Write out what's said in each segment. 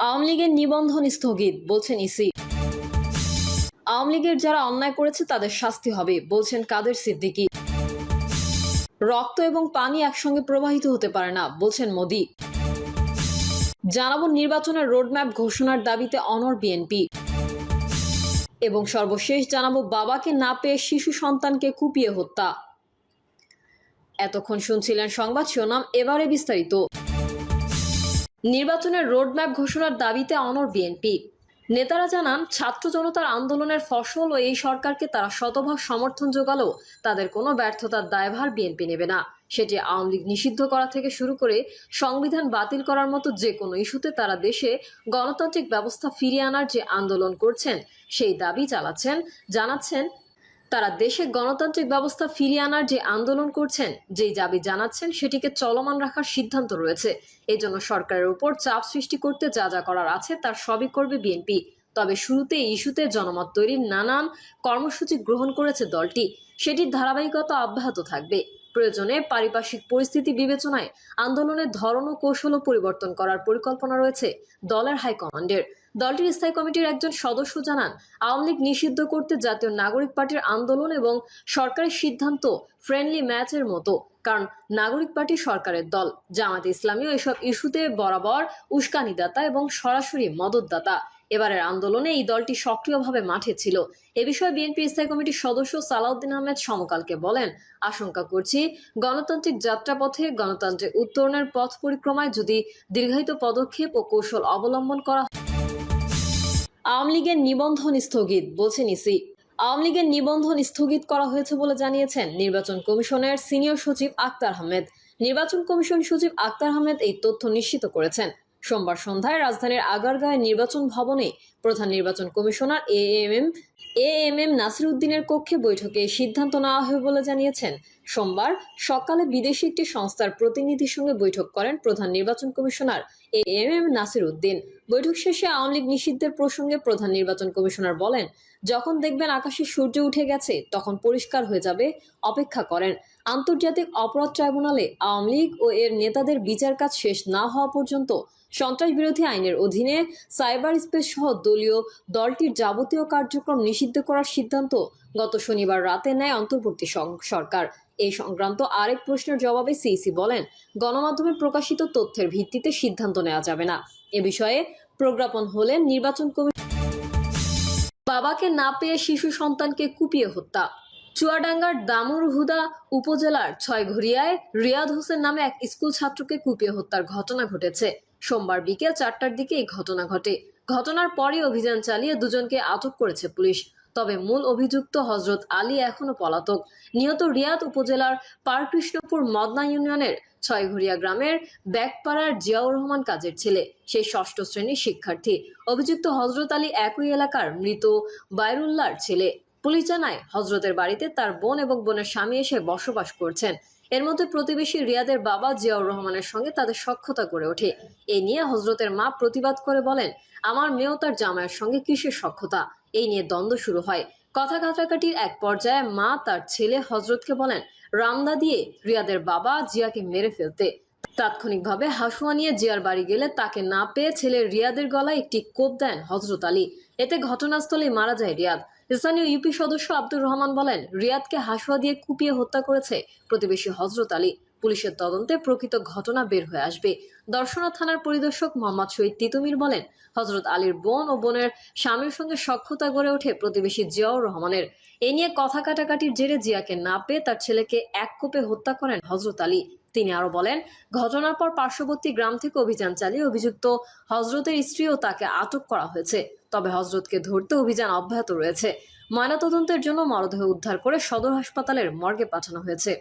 আওয়ামী লীগের নিবন্ধন স্থগিত বলছেন ইসি। আওয়ামী লীগের যারা অন্যায় করেছে তাদের শাস্তি হবে বলছেন কাদের সিদ্দিকী। রক্ত এবং পানি একসঙ্গে প্রবাহিত হতে পারে না বলছেন মোদি। জানাবো নির্বাচনের রোডম্যাপ ঘোষণার দাবিতে অনড় বিএনপি। এবং সর্বশেষ জানাবো বাবাকে না পেয়ে শিশু সন্তানকে কুপিয়ে হত্যা। এতক্ষণ শুনছিলেন সংবাদ শিরোনাম, এবারে বিস্তারিত। নির্বাচনের রোডম্যাপ ঘোষণার দাবিতে অনড় বিএনপি। নেতারা জানান, ছাত্র জনতার আন্দোলনের ফসল ও এই সরকারকে তারা শতভাগ সমর্থন যোগালেও তাদের কোনো ব্যর্থতার দায়ভার বিএনপি নেবে না। সেটি আওয়ামী লীগ নিষিদ্ধ করা থেকে শুরু করে সংবিধান বাতিল করার মতো যে কোনো ইস্যুতে তারা দেশে গণতান্ত্রিক ব্যবস্থা ফিরিয়ে আনার যে আন্দোলন করছেন সেই দাবি জানাচ্ছেন তারা দেশে গণতান্ত্রিক ব্যবস্থা ফিরিয়ে আনার যে আন্দোলন করছেন, যেই দাবি জানাচ্ছেন সেটিকে চলমান রাখার সিদ্ধান্ত রয়েছে। এই জন্য সরকারের উপর চাপ সৃষ্টি করতে যা যা করার আছে তার সবই করবে বিএনপি। তবে শুরুতে এই ইস্যুতে জনমত তৈরির নানান কর্মসূচি গ্রহণ করেছে দলটি, সেটির ধারাবাহিকতা অব্যাহত থাকবে। প্রয়োজনে পারিপার্শ্বিক পরিস্থিতি বিবেচনায় আন্দোলনের ধরন ও কৌশলও পরিবর্তন করার পরিকল্পনা রয়েছে দলের হাইকমান্ডের। দলটির স্থায়ী কমিটির একজন সদস্য জানান, আওয়ামী লীগ নিষিদ্ধ করতে জাতীয় নাগরিক পার্টির আন্দোলন এবং সরকারের সিদ্ধান্ত ফ্রেন্ডলি ম্যাচের মতো, কারণ নাগরিক পার্টি সরকারের দল। জামায়াতে ইসলামীও এসব ইস্যুতে বরাবর উস্কানিদাতা এবং সরাসরি মদতদাতা। এবারের আন্দোলনে এই দলটি সক্রিয়ভাবে মাঠে ছিল। এ বিষয়ে বিএনপির স্থায়ী কমিটির সদস্য সালাউদ্দিন আহমেদ সমকালকে বলেন, আশঙ্কা করছি গণতান্ত্রিক যাত্রাপথে গণতান্ত্রিক উত্তরণের পথ পরিক্রমায় যদি দীর্ঘায়িত পদক্ষেপ ও কৌশল অবলম্বন করা। আওয়ামী লীগের নিবন্ধন স্থগিত বলছেন ইসি। আওয়ামী লীগের নিবন্ধন স্থগিত করা হয়েছে বলে জানিয়েছেন নির্বাচন কমিশনের সিনিয়র সচিব আক্তার আহমেদ। নির্বাচন কমিশন সচিব আক্তার আহমেদ এই তথ্য নিশ্চিত করেছেন। সোমবার সন্ধ্যায় রাজধানীর আগারগাঁওয়ের নির্বাচন ভবনে প্রধান নির্বাচন কমিশনার এএমএম নাসির উদ্দিনের কক্ষে বৈঠকে এই সিদ্ধান্ত নেওয়া হবে বলে জানিয়েছেন। সোমবার সকালে বিদেশি একটি সংস্থার প্রতিনিধির সঙ্গে বৈঠক করেন প্রধান নির্বাচন কমিশনার এএমএম নাসির উদ্দিন। বৈঠক শেষে আওয়ামী লীগ নিষিদ্ধের প্রসঙ্গে প্রধান নির্বাচন কমিশনার বলেন, যখন দেখবেন আকাশে সূর্য উঠে গেছে তখন পরিষ্কার হয়ে যাবে, অপেক্ষা করেন। আন্তর্জাতিক অপরাধ ট্রাইব্যুনালে আওয়ামী লীগ ও এর নেতাদের বিচার কাজ শেষ না হওয়া পর্যন্ত সন্ত্রাস বিরোধী আইনের অধীনে সাইবার স্পেস সহ দলটির যাবতীয় কার্যক্রম নিষিদ্ধ করার সিদ্ধান্ত গত শনিবার রাতে নেয় অন্তর্বর্তী সরকার। এই সংক্রান্ত আরেক প্রশ্নের জবাবে সিইসি বলেন, গণমাধ্যমে প্রকাশিত তথ্যের ভিত্তিতে সিদ্ধান্ত নেওয়া যাবে না। এ বিষয়ে প্রজ্ঞাপন হলেন নির্বাচন কমিশন। বাবাকে না পেয়ে শিশু সন্তানকে কুপিয়ে হত্যা। চুয়াডাঙ্গার দামুড়হুদা উপজেলার ছয়ঘরিয়ায় রিয়াদ হোসেন নামে এক স্কুল ছাত্রকে কুপিয়ে হত্যার ঘটনা ঘটেছে। সোমবার বিকেল 4টার দিকে এই ঘটনা ঘটে। ঘটনার পরই অভিযান চালিয়ে দুজনকে আটক করেছে পুলিশ। তবে মূল অভিযুক্ত হজরত আলী এখনো পলাতক। নিহত রিয়াদ উপজেলার পারকৃষ্ণপুর মদনা ইউনিয়নের ছয়ঘরিয়া গ্রামের ব্যাগপাড়ার জিয়াউর রহমান কাজের ছেলে। সেই 6ষ্ঠ শ্রেণীর শিক্ষার্থী। অভিযুক্ত হজরত আলী একই এলাকার মৃত বাইরুল্লাহর ছেলে। পুলিশ জানায়, হজরতের বাড়িতে তার বোন এবং বোনের স্বামী এসে বসবাস করছেন। এর মধ্যে প্রতিবেশী রিয়াদের বাবা জিয়াউর রহমানের সঙ্গে তাদের সখ্যতা গড়ে ওঠে। এ নিয়ে হজরতের মা প্রতিবাদ করে বলেন, আমার মেয়েও তার জামাইয়ের সঙ্গে কিসের সখ্যতা। এই নিয়ে দ্বন্দ্ব শুরু হয়। কথা কাটাকাটির এক পর্যায়ে মা তার ছেলে হজরতকে বলেন রামদা দিয়ে রিয়াদের বাবা জিয়াকে মেরে ফেলতে। তাৎক্ষণিকভাবে হাসুয়া নিয়ে জিয়ার বাড়ি গেলে তাকে না পেয়ে ছেলে রিয়াদের গলায় একটি কোপ দেন হজরত আলী। এতে ঘটনাস্থলেই মারা যায় রিয়াদ। স্থানীয় ইউপি সদস্য আব্দুর রহমান বলেন, রিয়াদকে হাসুয়া দিয়ে কুপিয়ে হত্যা করেছে প্রতিবেশী হজরত আলী। পুলিশের তদন্তে প্রকৃত ঘটনা বের হয়ে আসবে। দর্শনা থানার পরিদর্শক মোহাম্মদ শহীদ তিতুমির বলেন, হজরত আলীর বোন ও বোনের স্বামীর সঙ্গে সখ্যতা গড়ে ওঠে প্রতিবেশী জিয়াউর রহমানের। এ নিয়ে কথা কাটাকাটির জেরে জিয়াকে না পেয়ে তার ছেলেকে এক কোপে হত্যা করেন হজরত আলী। তিনি আরো বলেন, ঘটনার পর পার্শ্ববর্তী গ্রাম থেকে অভিযান চালিয়ে অভিযুক্ত হজরতের স্ত্রী ও তাকে আটক করা হয়েছে। তবে হজরতকে ধরতে অভিযান অব্যাহত রয়েছে। ময়নাতদন্তের জন্য মরদেহ উদ্ধার করে সদর হাসপাতালের মর্গে পাঠানো হয়েছে।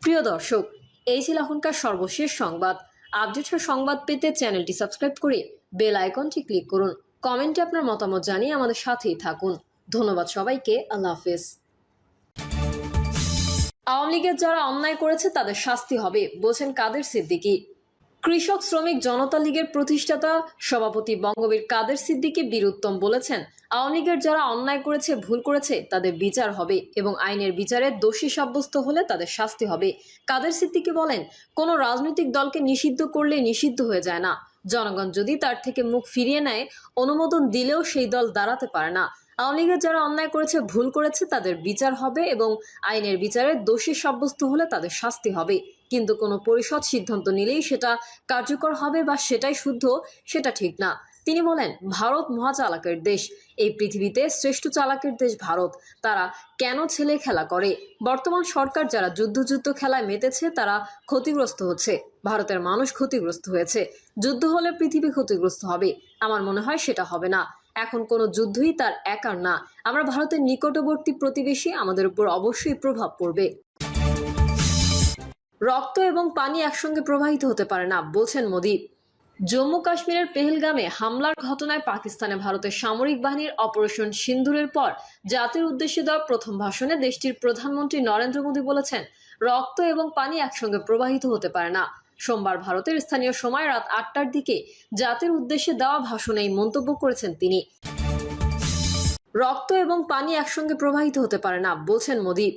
প্রিয় দর্শক, এই ছিল এখনকার সর্বশেষ সংবাদ। আপডেটের সংবাদ পেতে চ্যানেলটি সাবস্ক্রাইব করে বেল আইকনটি ক্লিক করুন। কমেন্টে আপনার মতামত জানিয়ে আমাদের সাথেই থাকুন। ধন্যবাদ সবাইকে। আল্লাহ হাফেজ। আওয়ামী লীগের যারা অন্যায় করেছে তাদের শাস্তি হবে বলছেন কাদের সিদ্দিকী। কৃষক শ্রমিক জনতা লীগের প্রতিষ্ঠাতা সভাপতি বঙ্গবীর কাদের সিদ্দিকী বীরুত্তম বলেছেন, আওয়ামী লীগের যারা অন্যায় করেছে, ভুল করেছে তাদের বিচার হবে এবং আইনের বিচারে দোষী সাব্যস্ত হলে তাদের শাস্তি হবে। কাদের সিদ্দিকী বলেন, কোনো রাজনৈতিক দলকে নিষিদ্ধ করলে নিষিদ্ধ হয়ে যায় না, জনগণ যদি তার থেকে মুখ ফিরিয়ে নেয়, অনুমোদন দিলেও সেই দল দাঁড়াতে পারে না। আওয়ামী লীগের যারা অন্যায় করেছে, ভুল করেছে, তাদের বিচার হবে এবং আইনের বিচারে দোষী সাব্যস্ত হলে তাদের শাস্তি হবে। কিন্তু কোনো পরিষদ সিদ্ধান্ত নিলেই সেটা কার্যকর হবে বা সেটাই শুদ্ধ, সেটা ঠিক না। তিনি বলেন, ভারত মহাচালাকের দেশ, এই পৃথিবীতে শ্রেষ্ঠ চালাকের দেশ ভারত। তারা কেন ছেলে খেলা করে? বর্তমান সরকার যারা যুদ্ধ খেলায় মেতেছে তারা ক্ষতিগ্রস্ত হচ্ছে, ভারতের মানুষ ক্ষতিগ্রস্ত হয়েছে। যুদ্ধ হলে পৃথিবী ক্ষতিগ্রস্ত হবে, আমার মনে হয় সেটা হবে না। এখন কোনো যুদ্ধই তার একার না। আমরা ভারতের নিকটবর্তী প্রতিবেশী, আমাদের উপর অবশ্যই প্রভাব পড়বে। রক্ত এবং পানি একসঙ্গে প্রবাহিত হতে পারে না, বলছেন মোদি। জম্মু কাশ্মীরের পেহেলগামে হামলার ঘটনায় পাকিস্তানে ভারতের সামরিক বাহিনীর অপারেশন সিন্দুরের পর জাতির উদ্দেশ্যে দেওয়া প্রথম ভাষণে দেশটির প্রধানমন্ত্রী নরেন্দ্র মোদী বলেছেন, রক্ত এবং পানি একসঙ্গে প্রবাহিত হতে পারে না। সোমবার ভারতের স্থানীয় সময় রাত 8টার দিকে জাতির উদ্দেশ্যে দেওয়া ভাষণে এই মন্তব্য করেছেন তিনি। রক্ত এবং পানি একসঙ্গে প্রবাহিত হতে পারে না, বলছেন মোদী।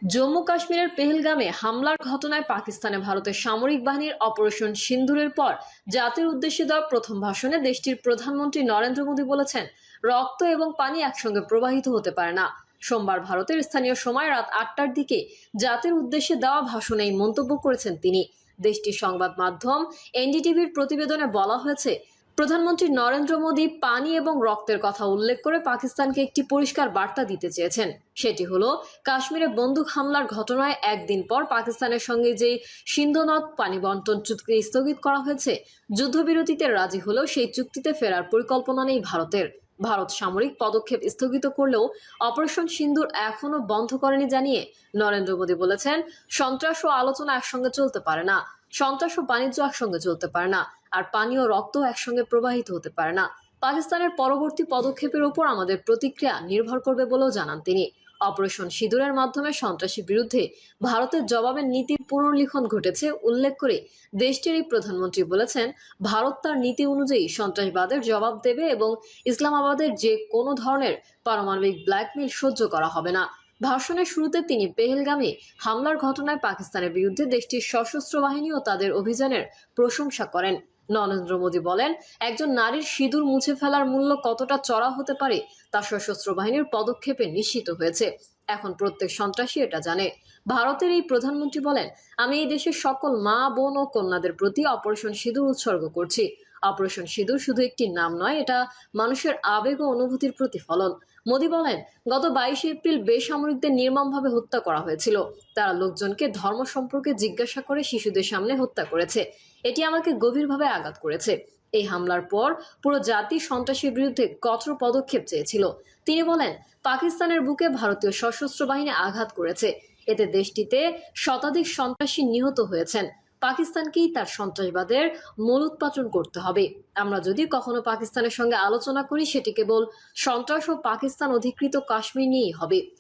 জম্মু কাশ্মীরের পেহেলগামে হামলার ঘটনায় পাকিস্তানে ভারতের সামরিক বাহিনীর অপারেশন সিন্দুরের পর জাতির উদ্দেশ্যে দেওয়া প্রথম ভাষণে দেশটির প্রধানমন্ত্রী নরেন্দ্র মোদী বলেছেন, রক্ত এবং পানি একসঙ্গে প্রবাহিত হতে পারে না। সোমবার ভারতের স্থানীয় সময় রাত 8টার দিকে জাতির উদ্দেশ্যে দেওয়া ভাষণে এই মন্তব্য করেছেন তিনি। দেশটির সংবাদ মাধ্যম এনডিটিভির প্রতিবেদনে বলা হয়েছে, প্রধানমন্ত্রী নরেন্দ্র মোদী পানি এবং রক্তের কথা উল্লেখ করে পাকিস্তানকে একটি পরিষ্কার বার্তা দিতে চেয়েছেন। সেটি হলো, কাশ্মীরে বন্দুক হামলার ঘটনায় একদিন পর পাকিস্তানের সঙ্গে যে সিন্ধু নদ পানি বন্টন চুক্তি স্থগিত করা হয়েছে, যুদ্ধবিরতিতে রাজি হলেও সেই চুক্তিতে ফেরার পরিকল্পনা নেই ভারতের। ভারত সামরিক পদক্ষেপ স্থগিত করলেও অপারেশন সিন্দুর এখনো বন্ধ করেনি জানিয়ে নরেন্দ্র মোদী বলেছেন, সন্ত্রাস ও আলোচনা একসঙ্গে চলতে পারে না, সন্ত্রাস ও বাণিজ্য একসঙ্গে চলতে পারে না, আর পানি ও রক্ত একসঙ্গে প্রবাহিত হতে পারে না। পাকিস্তানের পরবর্তী পদক্ষেপের উপর আমাদের প্রতিক্রিয়া নির্ভর করবে বলেও জানান তিনি। অপারেশন সিঁদুরের মাধ্যমে সন্ত্রাসী বিরুদ্ধে ভারতের জবাবের নীতির পুনর্লিখন ঘটেছে উল্লেখ করে দেশটির এই প্রধানমন্ত্রী বলেছেন, ভারত তার নীতি অনুযায়ী সন্ত্রাসবাদের জবাব দেবে এবং ইসলামাবাদের যে কোনো ধরনের পারমাণবিক ব্ল্যাকমেইল সহ্য করা হবে না। ভাষণের শুরুতে তিনি পেহেলগামে হামলার ঘটনায় পাকিস্তানের বিরুদ্ধে দেশটির সশস্ত্র বাহিনী ও তাদের অভিযানের প্রশংসা করেন। নরেন্দ্র মোদী বলেন, একজন নারীর সিঁদুর মুছে ফেলার মূল্য কতটা চড়া হতে পারে তা সশস্ত্র বাহিনীর পদক্ষেপে নিশ্চিত হয়েছে। এখন প্রত্যেক সন্ত্রাসী এটা জানে। ভারতের এই প্রধানমন্ত্রী বলেন, আমি এই দেশের সকল মা, বোন ও কন্যাদের প্রতি অপারেশন সিঁদুর উৎসর্গ করছি। অপারেশন সিঁদুর শুধু একটি নাম নয়, এটা মানুষের আবেগ ও অনুভূতির প্রতিফলন। মোদী বলেন, গত 22 এপ্রিল বেসামরিকদের নির্মমভাবে হত্যা করা হয়েছিল। তারা লোকজনকে ধর্ম সম্পর্কে জিজ্ঞাসা করে শিশুদের সামনে হত্যা করেছে। এটি আমাকে গভীরভাবে আঘাত করেছে। এই হামলার পর পুরো জাতি সন্ত্রাসীর বিরুদ্ধে কঠোর পদক্ষেপ চেয়েছিল। তিনি বলেন, পাকিস্তানের বুকে ভারতীয় সশস্ত্র বাহিনী আঘাত করেছে। এতে দেশটিতে শতাধিক সন্ত্রাসী নিহত হয়েছেন। পাকিস্তানকেই তার সন্ত্রাসবাদের মূলোৎপাটন করতে হবে। আমরা যদি কখনো পাকিস্তানের সঙ্গে আলোচনা করি, সেটি কেবল সন্ত্রাস ও পাকিস্তান অধিকৃত কাশ্মীর নিয়েই হবে।